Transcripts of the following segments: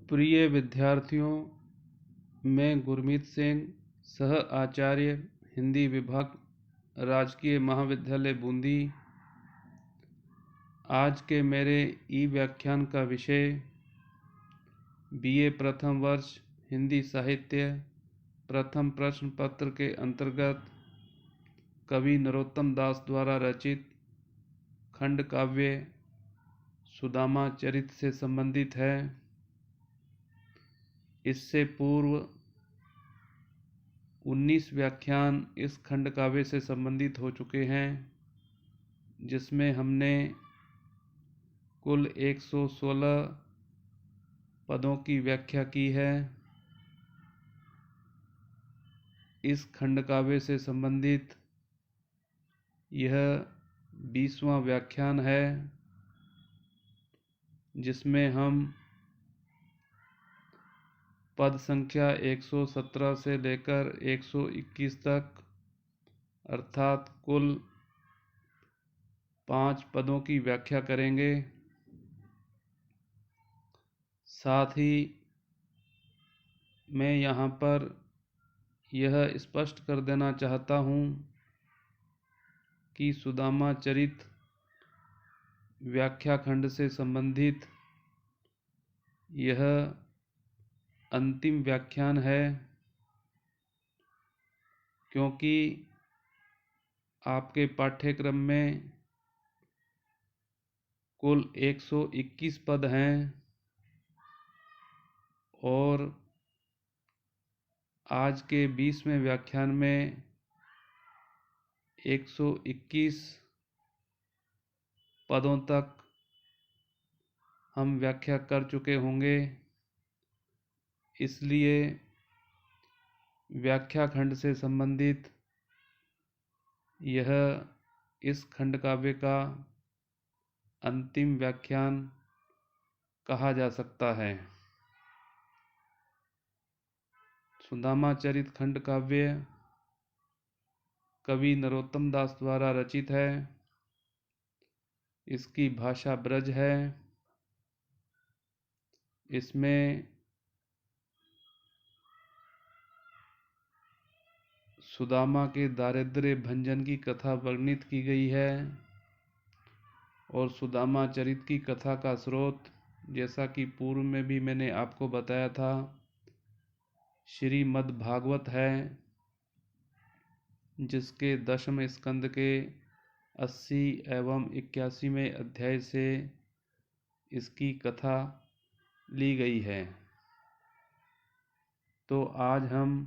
प्रिय विद्यार्थियों, मैं गुरमीत सिंह, सह आचार्य हिंदी विभाग, राजकीय महाविद्यालय बूंदी। आज के मेरे ई व्याख्यान का विषय बीए प्रथम वर्ष हिंदी साहित्य प्रथम प्रश्न पत्र के अंतर्गत कवि नरोत्तम दास द्वारा रचित खंड काव्य सुदामा चरित से संबंधित है। इससे पूर्व 19 व्याख्यान इस खंड काव्य से संबंधित हो चुके हैं, जिसमें हमने कुल 116 पदों की व्याख्या की है। इस खंड काव्य से संबंधित यह 20वां व्याख्यान है, जिसमें हम पद संख्या 117 से लेकर 121 तक अर्थात कुल 5 पदों की व्याख्या करेंगे। साथ ही मैं यहाँ पर यह स्पष्ट कर देना चाहता हूँ कि सुदामा चरित व्याख्या खंड से संबंधित यह अंतिम व्याख्यान है, क्योंकि आपके पाठ्यक्रम में कुल 121 पद हैं और आज के 20वें व्याख्यान में 121 पदों तक हम व्याख्या कर चुके होंगे। इसलिए व्याख्या खंड से संबंधित यह इस खंड काव्य का अंतिम व्याख्यान कहा जा सकता है। सुदामा चरित खंड काव्य कवि नरोत्तम दास द्वारा रचित है। इसकी भाषा ब्रज है। इसमें सुदामा के दारिद्र्य भंजन की कथा वर्णित की गई है और सुदामा चरित की कथा का स्रोत, जैसा कि पूर्व में भी मैंने आपको बताया था, श्रीमद् भागवत है, जिसके 10वें स्कंद के 80 एवं 81वें अध्याय से इसकी कथा ली गई है। तो आज हम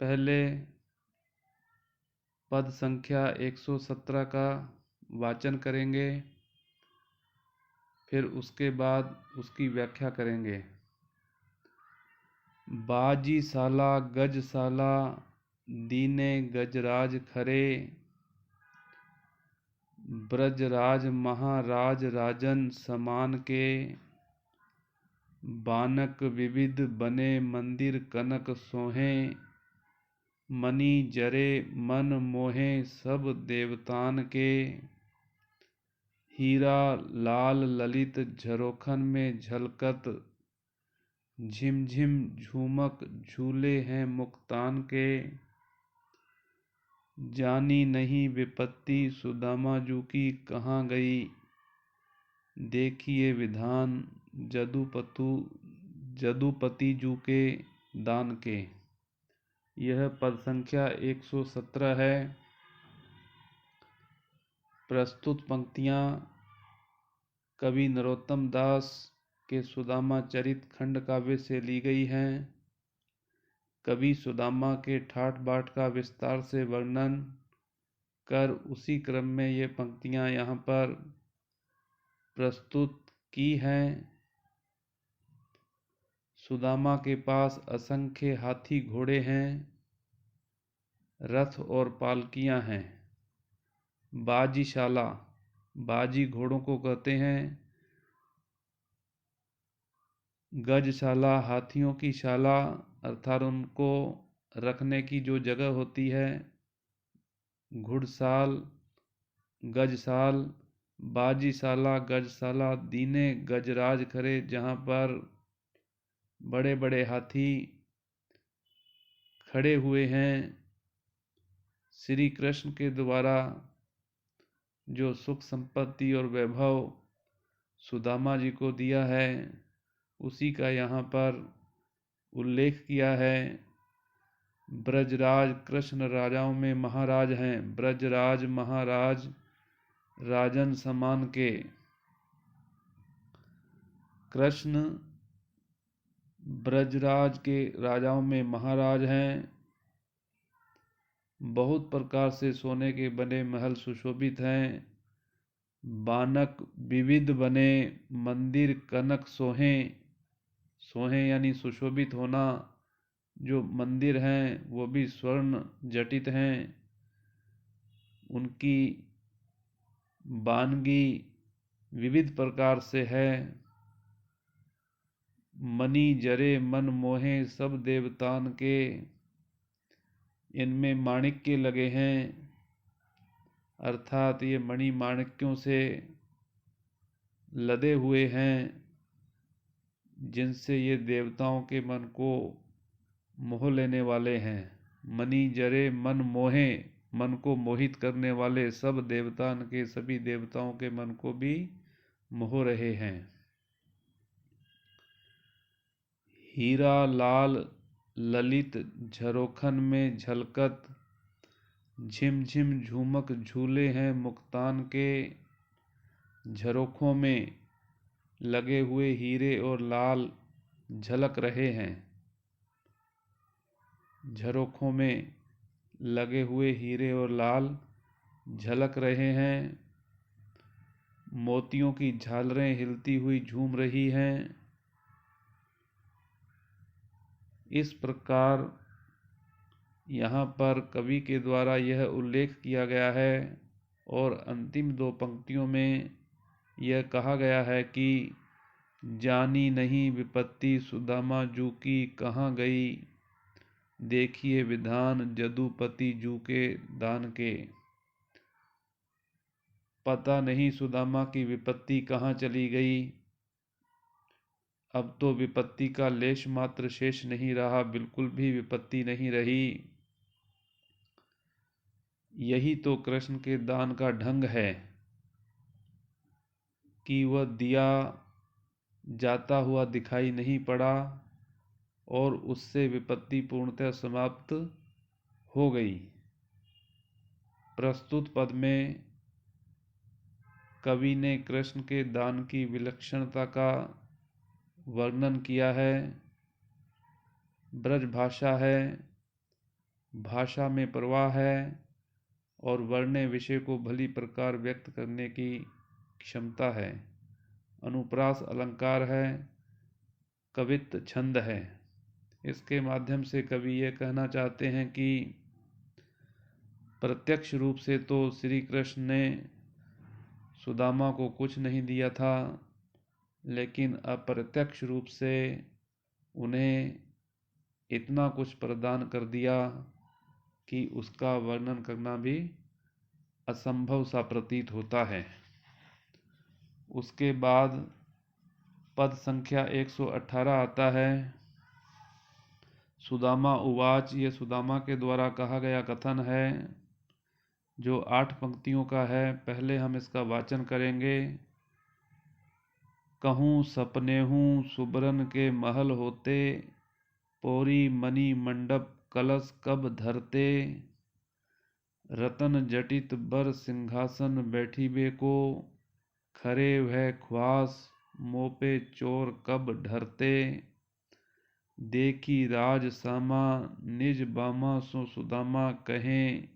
पहले पद संख्या 117 का वाचन करेंगे, फिर उसके बाद उसकी व्याख्या करेंगे। बाजी साला गज साला दीने गजराज खरे, ब्रजराज महाराज राजन समान के, बानक विविध बने मंदिर कनक सोहे, मणि जरे मन मोहे सब देवतान के, हीरा लाल ललित झरोखन में झलकत, झिमझिम झूमक झूले हैं मुक्तान के, जानी नहीं विपत्ति सुदामा जू की कहाँ गई, देखिए विधान जदुपति जू के दान के। यह पद संख्या 117 है। प्रस्तुत पंक्तियाँ कवि नरोत्तम दास के सुदामा चरित खंड काव्य से ली गई हैं। कवि सुदामा के ठाठ बाट का विस्तार से वर्णन कर उसी क्रम में ये पंक्तियाँ यहाँ पर प्रस्तुत की हैं। सुदामा के पास असंख्य हाथी घोड़े हैं, रथ और पालकियाँ हैं। बाजीशाला, बाजी घोड़ों को कहते हैं। गजशाला, हाथियों की शाला अर्थात उनको रखने की जो जगह होती है। घुड़साल, गजसाल, बाजीशाला, गजशाला, दीने गजराज खरे, जहाँ पर बड़े बड़े हाथी खड़े हुए हैं। श्री कृष्ण के द्वारा जो सुख संपत्ति और वैभव सुदामा जी को दिया है, उसी का यहाँ पर उल्लेख किया है। ब्रजराज कृष्ण राजाओं में महाराज हैं। ब्रजराज महाराज राजन समान के। कृष्ण ब्रजराज के राजाओं में महाराज हैं। बहुत प्रकार से सोने के बने महल सुशोभित हैं। बानक विविध बने मंदिर कनक सोहें। सोहें यानी सुशोभित होना। जो मंदिर हैं वो भी स्वर्ण जटित हैं। उनकी वानगी विविध प्रकार से है। मणि जरे मन मोहे सब देवतान के। इनमें माणिक्य लगे हैं, अर्थात ये मणि माणिक्यों से लदे हुए हैं, जिनसे ये देवताओं के मन को मोह लेने वाले हैं। मणि जरे मन मोहे, मन को मोहित करने वाले सब देवतान के, सभी देवताओं के मन को भी मोह रहे हैं। हीरा लाल ललित झरोखन में झलकत, झिमझिम झूमक झूले हैं मुक्तान के। झरोखों में लगे हुए हीरे और लाल झलक रहे हैं। झरोखों में लगे हुए हीरे और लाल झलक रहे हैं। मोतियों की झालरें हिलती हुई झूम रही हैं। इस प्रकार यहाँ पर कवि के द्वारा यह उल्लेख किया गया है और अंतिम दो पंक्तियों में यह कहा गया है कि जानी नहीं विपत्ति सुदामा जू की कहाँ गई, देखिए विधान जदुपति जू के दान के। पता नहीं सुदामा की विपत्ति कहाँ चली गई। अब तो विपत्ति का लेश मात्र शेष नहीं रहा, बिल्कुल भी विपत्ति नहीं रही। यही तो कृष्ण के दान का ढंग है कि वह दिया जाता हुआ दिखाई नहीं पड़ा और उससे विपत्ति पूर्णतः समाप्त हो गई। प्रस्तुत पद में कवि ने कृष्ण के दान की विलक्षणता का वर्णन किया है। ब्रज भाषा है, भाषा में प्रवाह है और वर्ण्य विषय को भली प्रकार व्यक्त करने की क्षमता है। अनुप्रास अलंकार है, कवित्व छंद है। इसके माध्यम से कवि ये कहना चाहते हैं कि प्रत्यक्ष रूप से तो श्री कृष्ण ने सुदामा को कुछ नहीं दिया था, लेकिन अप्रत्यक्ष रूप से उन्हें इतना कुछ प्रदान कर दिया कि उसका वर्णन करना भी असंभव सा प्रतीत होता है। उसके बाद पद संख्या 118 आता है। सुदामा उवाच, ये सुदामा के द्वारा कहा गया कथन है जो 8 पंक्तियों का है। पहले हम इसका वाचन करेंगे। कहूँ सपनेहूँ सुबरन के महल होते, पौरी मणि मंडप कलश कब धरते, रतन जटित बर सिंहासन बैठी बे को, खरे वह ख्वास मोपे चोर कब ढरते, देखी राज सामा निज बामा सो सुदामा कहें,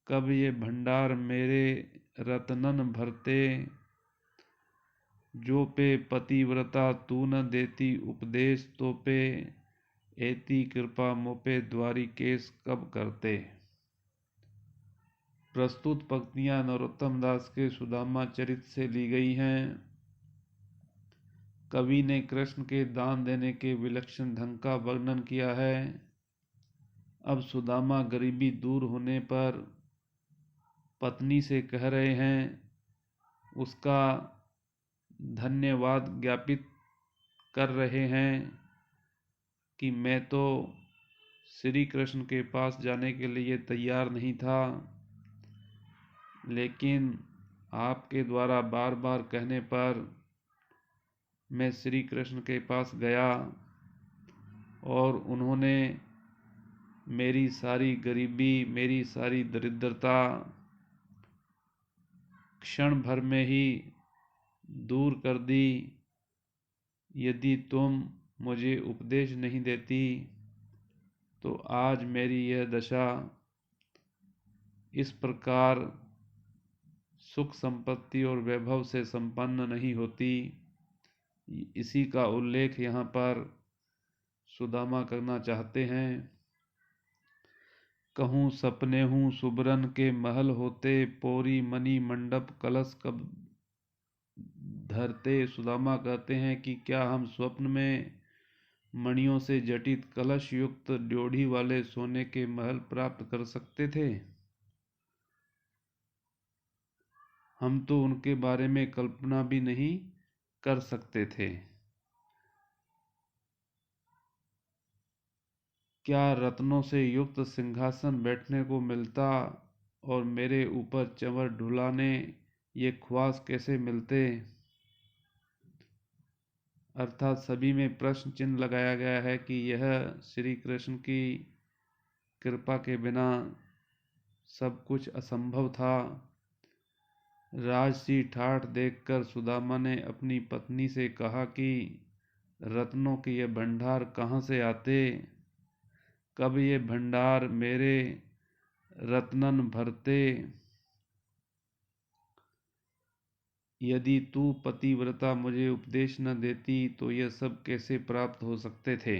कब ये भंडार मेरे रतनन भरते, जो पे पतिव्रता तू न देती उपदेश तो पे, एती कृपा मोपे द्वारी केस कब करते। प्रस्तुत पंक्तियां नरोत्तम दास के सुदामा चरित से ली गई हैं। कवि ने कृष्ण के दान देने के विलक्षण ढंग का वर्णन किया है। अब सुदामा गरीबी दूर होने पर पत्नी से कह रहे हैं, उसका धन्यवाद ज्ञापित कर रहे हैं कि मैं तो श्री कृष्ण के पास जाने के लिए तैयार नहीं था, लेकिन आपके द्वारा बार बार कहने पर मैं श्री कृष्ण के पास गया और उन्होंने मेरी सारी गरीबी, मेरी सारी दरिद्रता क्षण भर में ही दूर कर दी। यदि तुम मुझे उपदेश नहीं देती तो आज मेरी यह दशा इस प्रकार सुख संपत्ति और वैभव से संपन्न नहीं होती। इसी का उल्लेख यहाँ पर सुदामा करना चाहते हैं। कहूँ सपने हूँ सुबरन के महल होते, पोरी मणि मंडप कलश कब धरते। सुदामा कहते हैं कि क्या हम स्वप्न में मणियों से जटित कलश युक्त ड्योढ़ी वाले सोने के महल प्राप्त कर सकते थे? हम तो उनके बारे में कल्पना भी नहीं कर सकते थे। क्या रत्नों से युक्त सिंहासन बैठने को मिलता और मेरे ऊपर चंवर ढुलाने ये ख्वास कैसे मिलते? अर्थात सभी में प्रश्न चिन्ह लगाया गया है कि यह श्री कृष्ण की कृपा के बिना सब कुछ असंभव था। राजसी ठाठ देखकर सुदामा ने अपनी पत्नी से कहा कि रत्नों के ये भंडार कहाँ से आते? कब ये भंडार मेरे रत्नन भरते? यदि तू पतिव्रता मुझे उपदेश न देती तो यह सब कैसे प्राप्त हो सकते थे?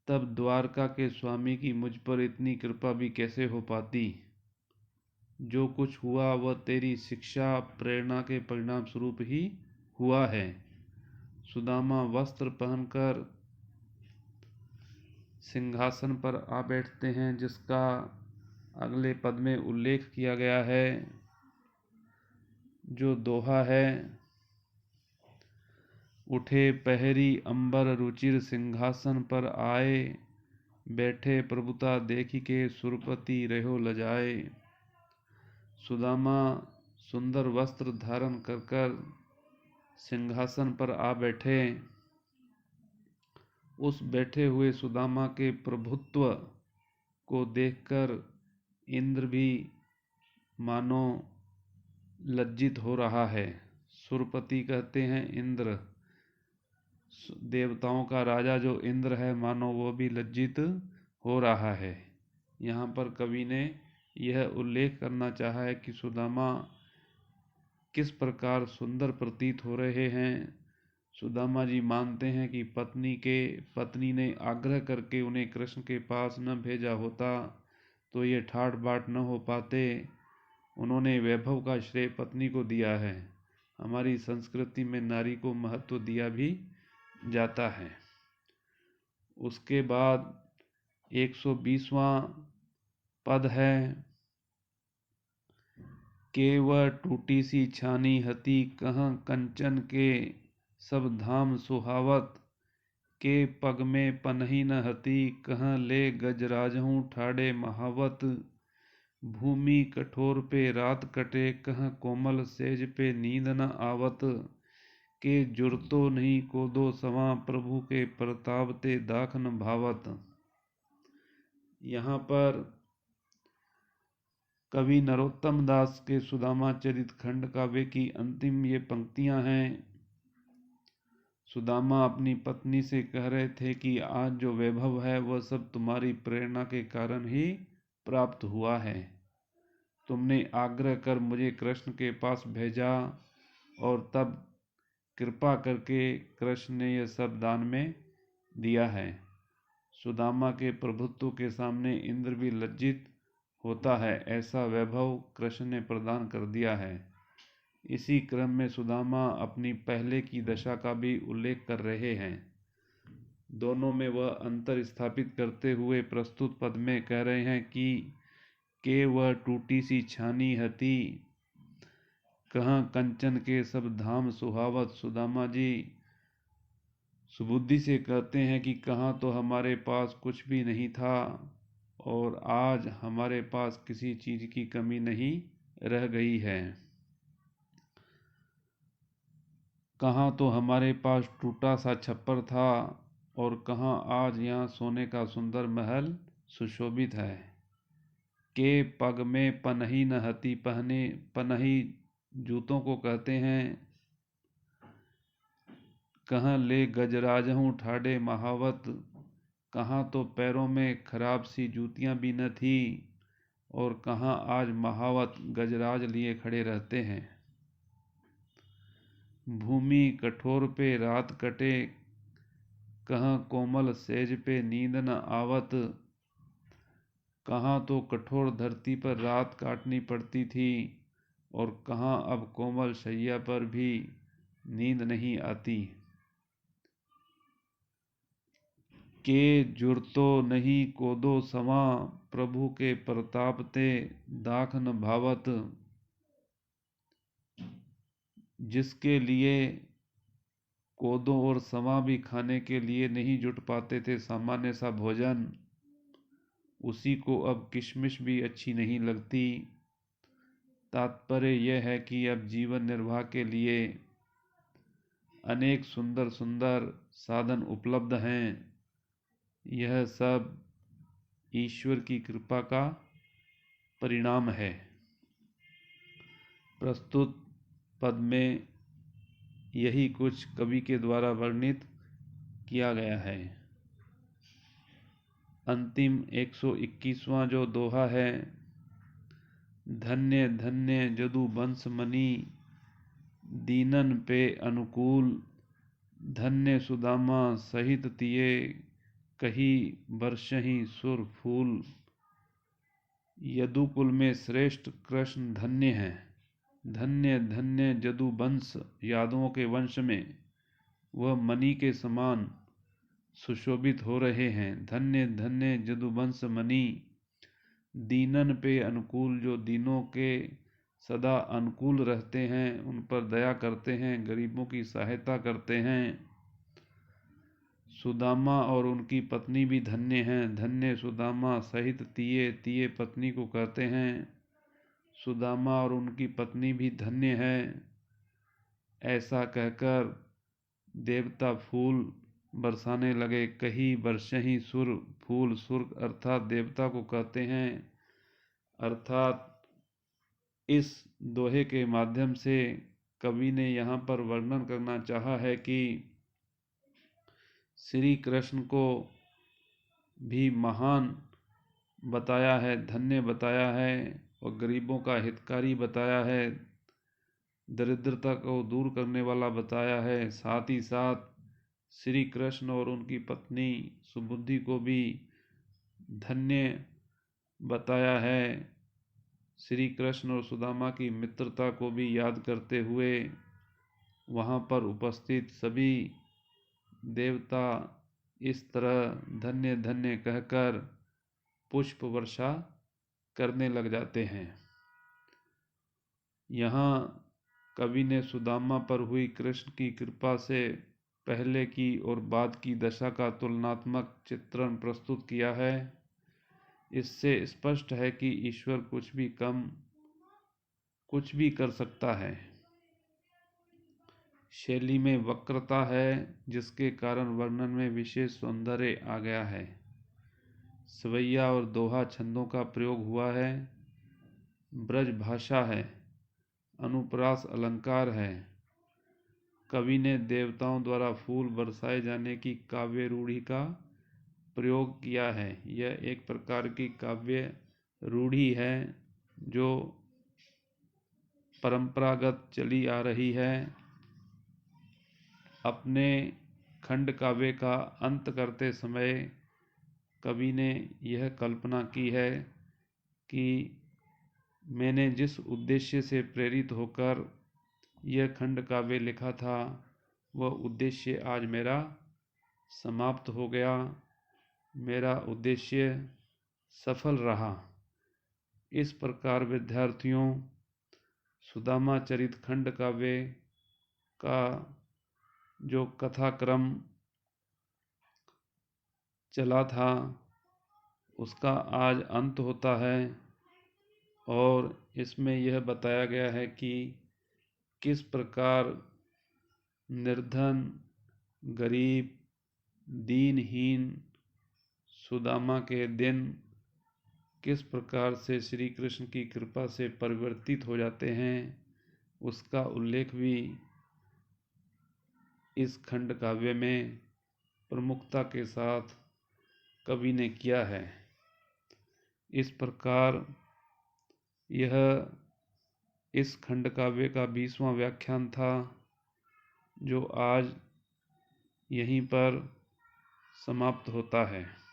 तब द्वारका के स्वामी की मुझ पर इतनी कृपा भी कैसे हो पाती? जो कुछ हुआ वह तेरी शिक्षा प्रेरणा के परिणाम स्वरूप ही हुआ है। सुदामा वस्त्र पहनकर सिंहासन पर आ बैठते हैं, जिसका अगले पद में उल्लेख किया गया है, जो दोहा है। उठे पहरी अंबर रुचिर सिंहासन पर आए, बैठे प्रभुता देखी के सुरपति रहो लजाए। सुदामा सुंदर वस्त्र धारण कर सिंहासन पर आ बैठे। उस बैठे हुए सुदामा के प्रभुत्व को देखकर इंद्र भी मानो लज्जित हो रहा है। सुरपति कहते हैं इंद्र, देवताओं का राजा जो इंद्र है, मानो वो भी लज्जित हो रहा है। यहाँ पर कवि ने यह उल्लेख करना चाहा है कि सुदामा किस प्रकार सुंदर प्रतीत हो रहे हैं। सुदामा जी मानते हैं कि पत्नी ने आग्रह करके उन्हें कृष्ण के पास न भेजा होता तो ये ठाट बाट न हो पाते। उन्होंने वैभव का श्रेय पत्नी को दिया है। हमारी संस्कृति में नारी को महत्व दिया भी जाता है। उसके बाद 120वां पद है। केवट टूटी सी छानी हती, कहाँ कंचन के सब धाम सुहावत। के पग में पनही न हती, कहाँ ले गजराजहूँ ठाड़े महावत। भूमि कठोर पे रात कटे, कहाँ कोमल सेज पे नींद न आवत। के जुरतो नहीं कोदो सवा, प्रभु के प्रताप ते दाख न भावत। यहाँ पर कवि नरोत्तम दास के सुदामा चरित खंड काव्य की अंतिम ये पंक्तियां हैं। सुदामा अपनी पत्नी से कह रहे थे कि आज जो वैभव है वह सब तुम्हारी प्रेरणा के कारण ही प्राप्त हुआ है। तुमने आग्रह कर मुझे कृष्ण के पास भेजा और तब कृपा करके कृष्ण ने यह सब दान में दिया है। सुदामा के प्रभुत्व के सामने इंद्र भी लज्जित होता है, ऐसा वैभव कृष्ण ने प्रदान कर दिया है। इसी क्रम में सुदामा अपनी पहले की दशा का भी उल्लेख कर रहे हैं। दोनों में वह अंतर स्थापित करते हुए प्रस्तुत पद में कह रहे हैं कि के वह टूटी सी छानी हती, कहाँ कंचन के सब धाम सुहावत। सुदामा जी सुबुद्धि से कहते हैं कि कहाँ तो हमारे पास कुछ भी नहीं था और आज हमारे पास किसी चीज़ की कमी नहीं रह गई है। कहाँ तो हमारे पास टूटा सा छप्पर था और कहाँ आज यहाँ सोने का सुंदर महल सुशोभित है। के पग में पनही न हती पहने, पनही जूतों को कहते हैं। कहाँ ले गजराजहूँ ठाडे महावत, कहाँ तो पैरों में खराब सी जूतियाँ भी न थी और कहाँ आज महावत गजराज लिए खड़े रहते हैं। भूमि कठोर पे रात कटे, कहाँ कोमल सेज पे नींद न आवत, कहाँ तो कठोर धरती पर रात काटनी पड़ती थी और कहाँ अब कोमल शैया पर भी नींद नहीं आती। के जुरतो नहीं कोदो समा, प्रभु के प्रताप ते दाख न भावत। जिसके लिए कोदो और समा भी खाने के लिए नहीं जुट पाते थे सामान्य सा भोजन, उसी को अब किशमिश भी अच्छी नहीं लगती। तात्पर्य यह है कि अब जीवन निर्वाह के लिए अनेक सुंदर सुंदर साधन उपलब्ध हैं। यह सब ईश्वर की कृपा का परिणाम है। प्रस्तुत पद में यही कुछ कवि के द्वारा वर्णित किया गया है। अंतिम 121वां जो दोहा है, धन्य धन्य जदु बंस मनी, दीनन पे अनुकूल, धन्य सुदामा सहित तिये, कही बरसहि सुर फूल। यदुकुल में श्रेष्ठ कृष्ण धन्य हैं। धन्य धन्य जदु वंश, यादवों के वंश में वह मणि के समान सुशोभित हो रहे हैं। धन्य धन्य जदुवंश मणि, दीनन पे अनुकूल, जो दीनों के सदा अनुकूल रहते हैं, उन पर दया करते हैं, गरीबों की सहायता करते हैं। सुदामा और उनकी पत्नी भी धन्य हैं। धन्य सुदामा सहित तिये, तिये पत्नी को कहते हैं। सुदामा और उनकी पत्नी भी धन्य है। ऐसा कहकर देवता फूल बरसाने लगे। कही बरसहि सुर फूल, सुर अर्थात देवता को कहते हैं। अर्थात इस दोहे के माध्यम से कवि ने यहाँ पर वर्णन करना चाहा है कि श्री कृष्ण को भी महान बताया है, धन्य बताया है और गरीबों का हितकारी बताया है, दरिद्रता को दूर करने वाला बताया है। साथ ही साथ श्री कृष्ण और उनकी पत्नी सुबुद्धि को भी धन्य बताया है। श्री कृष्ण और सुदामा की मित्रता को भी याद करते हुए वहाँ पर उपस्थित सभी देवता इस तरह धन्य धन्य कहकर पुष्प वर्षा करने लग जाते हैं। यहाँ कवि ने सुदामा पर हुई कृष्ण की कृपा से पहले की और बाद की दशा का तुलनात्मक चित्रण प्रस्तुत किया है। इससे स्पष्ट है कि ईश्वर कुछ भी कर सकता है। शैली में वक्रता है, जिसके कारण वर्णन में विशेष सौंदर्य आ गया है। सवैया और दोहा छंदों का प्रयोग हुआ है। ब्रज भाषा है, अनुप्रास अलंकार है। कवि ने देवताओं द्वारा फूल बरसाए जाने की काव्य रूढ़ि का प्रयोग किया है। यह एक प्रकार की काव्य रूढ़ि है जो परंपरागत चली आ रही है। अपने खंड काव्य का अंत करते समय कवि ने यह कल्पना की है कि मैंने जिस उद्देश्य से प्रेरित होकर यह खंड काव्य लिखा था, वह उद्देश्य आज मेरा समाप्त हो गया। मेरा उद्देश्य सफल रहा। इस प्रकार विद्यार्थियों, सुदामा चरित खंड काव्य का जो कथाक्रम चला था उसका आज अंत होता है और इसमें यह बताया गया है कि किस प्रकार निर्धन, गरीब, दीनहीन सुदामा के दिन किस प्रकार से श्री कृष्ण की कृपा से परिवर्तित हो जाते हैं, उसका उल्लेख भी इस खंड काव्य में प्रमुखता के साथ कवि ने किया है। इस प्रकार यह इस खंड काव्य का 20वां व्याख्यान था, जो आज यहीं पर समाप्त होता है।